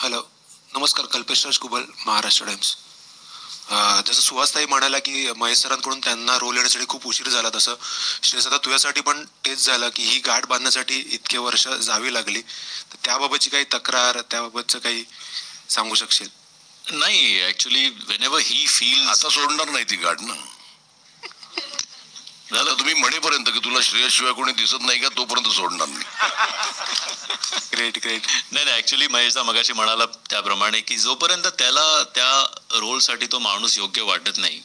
Hello, नमस्कार. कल्पेश राज Kubal, Maharashtra times. जसं सुहासताई म्हणाला की महेश सरांकडून त्यांना रोल येण्यासाठी खूप उशीर झाला, तसं श्रेयस आता तुझ्यासाठी पण तेच झालं की ही गाठ बांधण्यासाठी इतके वर्ष जावी लागली. तर त्याबाबतची काही तक्रार, त्याबाबतचं काही सांगू शकशील? नाही, ऍक्च्युली वेनेवर ही फील आता सोडणार नाही ती गाठ ना. झालं तुम्ही म्हणेपर्यंत की तुला श्रेयस शिवाय कोणी दिसत नाही का, तोपर्यंत सोडणार नाही. Great great. नाही, ऍक्च्युली महेशदा मगाशी म्हणाला त्याप्रमाणे की जोपर्यंत त्याला त्या रोलसाठी तो माणूस योग्य वाटत नाही,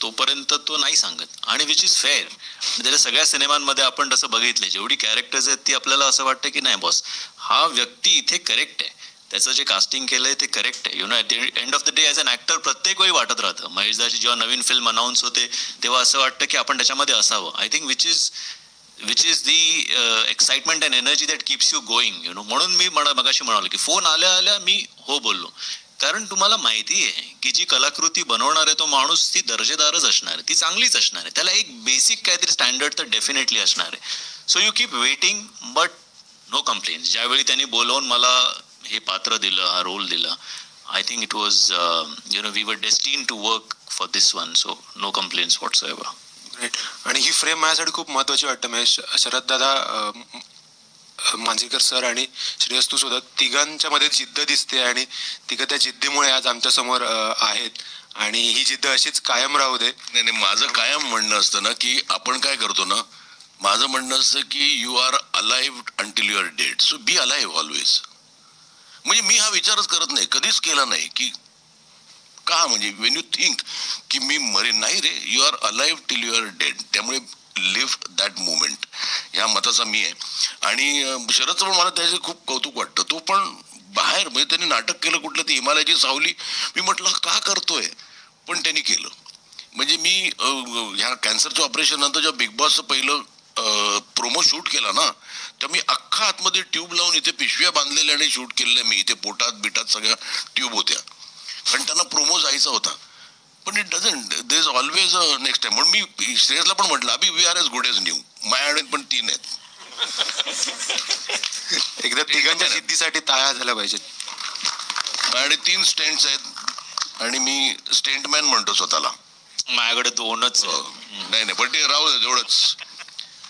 तोपर्यंत तो नाही सांगत. आणि विच इज फेअर. त्याच्या सगळ्या सिनेमांमध्ये आपण तसं बघितलं, जेवढी कॅरेक्टर्स आहेत ती आपल्याला असं वाटतं की नाही बॉस, हा व्यक्ती इथे करेक्ट आहे, त्याचं जे कास्टिंग केलंय ते करेक्ट आहे. At the end of the day as an actor प्रत्येक वेळी वाटत राहतं. महेशदाची जेव्हा नवीन फिल्म अनाऊन्स होते तेव्हा असं वाटतं की आपण त्याच्यामध्ये असावं. I think which is the excitement and energy that keeps you going. म्हणून मी मगाशी म्हणालो की फोन आल्या आल्या मी हो बोललो, कारण तुम्हाला माहिती आहे की जी कलाकृती बनवणार आहे तो माणूस ती दर्जेदारच असणार आहे, ती चांगलीच असणार आहे, त्याला एक बेसिक काहीतरी स्टँडर्ड तर डेफिनेटली असणार आहे. So you keep waiting, but no complaints. ज्यावेळी त्यांनी बोलवून मला हे पात्र दिलं, हा रोल दिला, I think it was we were destined to work for this one. So no complaints whatsoever. Great. आणि ही फ्रेम माझ्यासाठी खूप महत्त्वाची वाटतं महेश. शरद दादा, मांजरेकर सर आणि श्रेयस तू सुद्धा, तिघांच्या मध्ये जिद्द दिसते आणि तिघं त्या जिद्दीमुळे आज आमच्या समोर आहेत. आणि ही जिद्द अशीच कायम राहू दे. नाही, माझं कायम म्हणणं असतं ना की आपण काय करतो ना, माझं म्हणणं असतं की you are alive until you are dead. So be alive always. म्हणजे मी हा विचारच करत नाही, कधीच केला नाही की का, म्हणजे वेन यू थिंक की मी मरेन, नाही रे, you are alive till you are dead. त्यामुळे लिव्ह दॅट मोमेंट, ह्या मताचा मी आहे. आणि शरदचं पण मला त्याचे खूप कौतुक वाटतं. तो पण बाहेर, म्हणजे त्यांनी नाटक केलं कुठलं, ती हिमालयाची सावली, मी म्हटलं का करतोय, पण त्यांनी केलं. म्हणजे मी ह्या कॅन्सरच्या ऑपरेशन नंतर जेव्हा बिग बॉसचं पहिलं प्रोमो शूट केला ना, तर मी अख्खा आतमध्ये ट्यूब लावून इथे पिशव्या बांधलेल्या आणि शूट केलेल्या मी, इथे पोटात बिटात सगळ्या ट्यूब होत्या, कारण त्यांना प्रोमो जायचा होता. पण it doesn't, there is always a next time. म्हणून मी श्रेयसला पण म्हटलं, अभि we are as good as new. माझ्याकडे पण 3 आहेत. एकदा तिघांच्या जिद्दीसाठी टाळ्या झाल्या पाहिजेत. माझ्याकडे 3 स्टेंट्स आहेत आणि मी स्टेंटमॅन म्हणतो स्वतःला. माझ्याकडे 2च. नाही, पण ते राहू दे तेवढंच.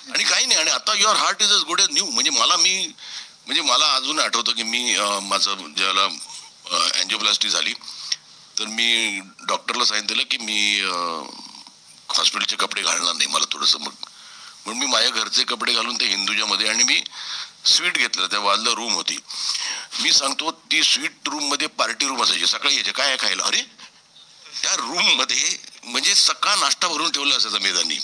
आणि काही नाही. आणि आता your heart is as good as new. म्हणजे मला अजून आठवतं की मी माझं ज्याला अँजिओप्लास्टी झाली, तर मी डॉक्टरला सांगितलं की मी हॉस्पिटलचे कपडे घालणार नाही, मला थोडंसं. म्हणून मी माझ्या घरचे कपडे घालून ते हिंदूजामध्ये, आणि मी स्वीट घेतलं, त्या वाजला रूम होती. मी सांगतो, ती स्वीट रूम मध्ये पार्टी रूम असायची. सकाळी यायचे काय खायला, अरे त्या रूम मध्ये म्हणजे सकाळ नाश्ता भरून ठेवला असायचा मेदानी.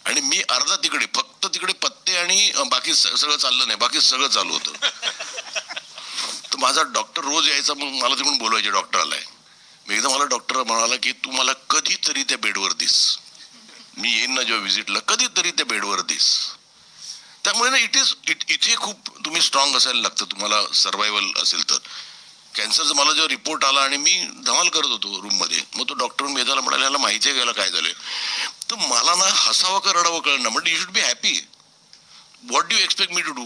आणि मी अर्धा तिकडे, फक्त तिकडे पत्ते आणि बाकी सगळं चाललं नाही, बाकी सगळं चालू होतं. तर माझा डॉक्टर रोज यायचा, मग मला तिकडून बोलवायचे, डॉक्टर आलाय. मी एकदा मला डॉक्टर म्हणाला की तू मला कधीतरी त्या बेडवर दिस, मी येईन ना जेव्हा व्हिजिटला, कधीतरी त्या बेडवर दिस. त्यामुळे ना इथे खूप तुम्ही स्ट्रॉंग असायला लागतं, तुम्हाला सर्व्हायवल असेल तर. कॅन्सरचा मला जेव्हा रिपोर्ट आला आणि मी धमाल करत होतो रूममध्ये, मग तो डॉक्टर मेधाला म्हणाला, याला माहिती आहे काय झालंय. तर मला ना हसावं का रडावं कळलं ना. म्हणजे you should be happy. What do you expect me to do.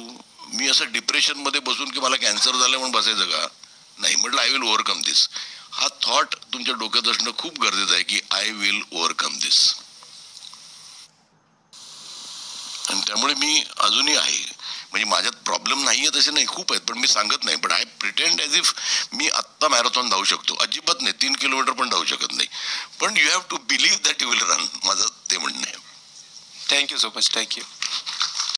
मी असं डिप्रेशनमध्ये बसून की मला कॅन्सर झालं म्हणून बसायचं का, नाही. म्हटलं आय विल ओव्हरकम दिस. हा थॉट तुमच्या डोक्यात असणं खूप गरजेचं आहे की आय विल ओव्हरकम दिस. आणि त्यामुळे मी अजूनही आहे. म्हणजे माझ्यात प्रॉब्लेम नाही आहे तसे नाही, खूप आहेत, पण मी सांगत नाही. पण आय प्रिटेंड ॲज इफ मी आत्ता मॅरेथॉन धावू शकतो. अजिबात नाही, 3 किलोमीटर पण धावू शकत नाही. पण you have to believe that you will run. माझं ते म्हणणं आहे. Thank you so much. थँक्यू.